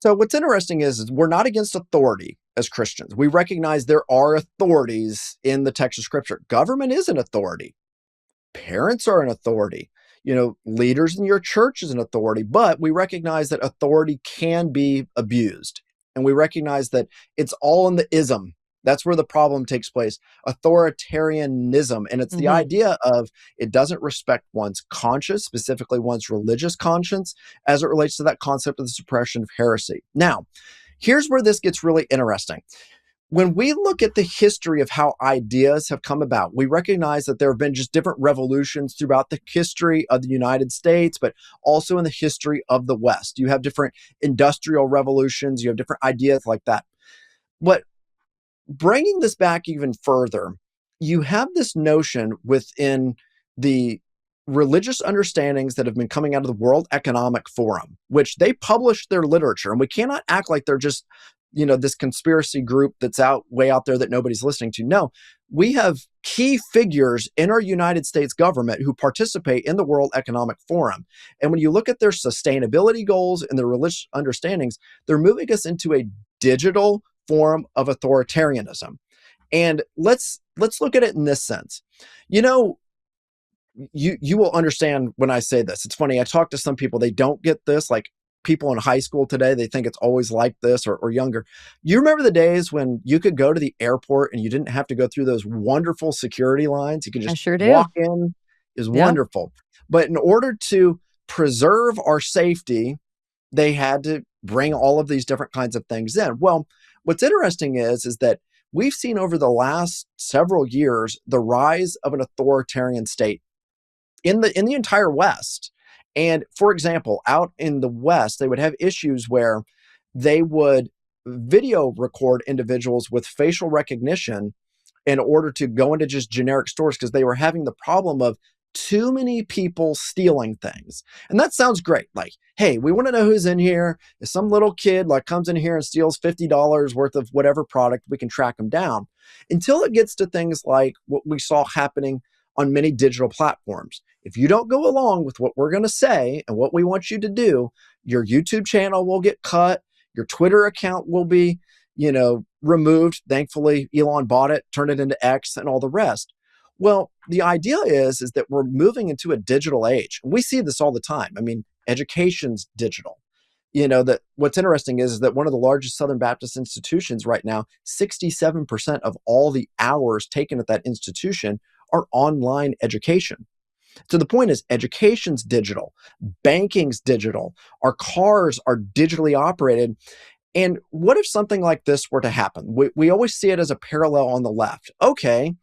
So what's interesting is we're not against authority as Christians. We recognize there are authorities in the text of Scripture. Government is an authority. Parents are an authority. Leaders in your church is an authority, but we recognize that authority can be abused. And we recognize that it's all in the ism. That's where the problem takes place. Authoritarianism. And it's the Hmm. idea of it doesn't respect one's conscience, specifically one's religious conscience, as it relates to that concept of the suppression of heresy. Now, here's where this gets really interesting. When we look at the history of how ideas have come about, we recognize that there have been just different revolutions throughout the history of the United States, but also in the history of the West. You have different industrial revolutions, you have different ideas like that. But bringing this back even further, you have this notion within the religious understandings that have been coming out of the World Economic Forum, which they publish their literature, and we cannot act like they're just this conspiracy group that's way out there that nobody's listening to. No, we have key figures in our United States government who participate in the World Economic Forum. And when you look at their sustainability goals and their religious understandings, they're moving us into a digital form of authoritarianism. And let's look at it in this sense. You will understand when I say this. It's funny. I talk to some people, they don't get this, like people in high school today, they think it's always like this or younger. You remember the days when you could go to the airport and you didn't have to go through those wonderful security lines? You could I just sure do. walk in. Is Yeah. wonderful. But in order to preserve our safety, they had to bring all of these different kinds of things in. Well, what's interesting is that we've seen over the last several years the rise of an authoritarian state in the entire West. And for example, out in the West, they would have issues where they would video record individuals with facial recognition in order to go into just generic stores because they were having the problem of too many people stealing things. And that sounds great. Like, hey, we want to know who's in here. If some little kid comes in here and steals $50 worth of whatever product, we can track them down. Until it gets to things like what we saw happening on many digital platforms. If you don't go along with what we're going to say and what we want you to do, your YouTube channel will get cut. Your Twitter account will be, removed. Thankfully, Elon bought it, turned it into X and all the rest. Well, the idea is that we're moving into a digital age. We see this all the time. I mean, education's digital. That what's interesting is that one of the largest Southern Baptist institutions right now, 67% of all the hours taken at that institution are online education. So the point is, education's digital, banking's digital, our cars are digitally operated. And what if something like this were to happen? We always see it as a parallel on the left. Okay,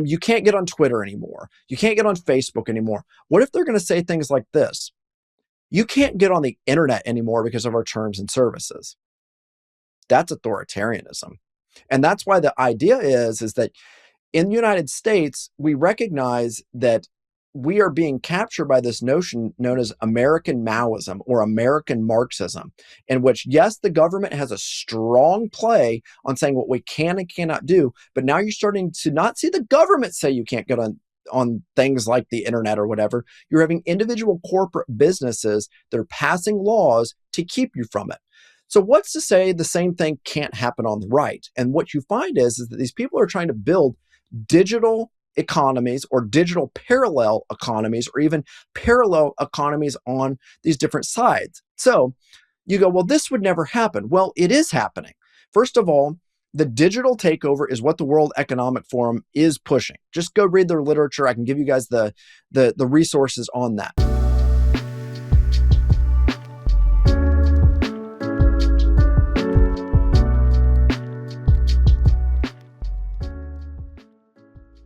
you can't get on Twitter anymore. You can't get on Facebook anymore. What if they're going to say things like this? You can't get on the internet anymore because of our terms and services. That's authoritarianism. And that's why the idea is that in the United States, we recognize that we are being captured by this notion known as American Maoism or American Marxism, in which, yes, the government has a strong play on saying what we can and cannot do, but now you're starting to not see the government say you can't get on things like the internet or whatever. You're having individual corporate businesses that are passing laws to keep you from it. So what's to say the same thing can't happen on the right? And what you find is that these people are trying to build digital economies or digital parallel economies or even parallel economies on these different sides. So you go, well, this would never happen. Well, it is happening. First of all, the digital takeover is what the World Economic Forum is pushing. Just go read their literature. I can give you guys the resources on that.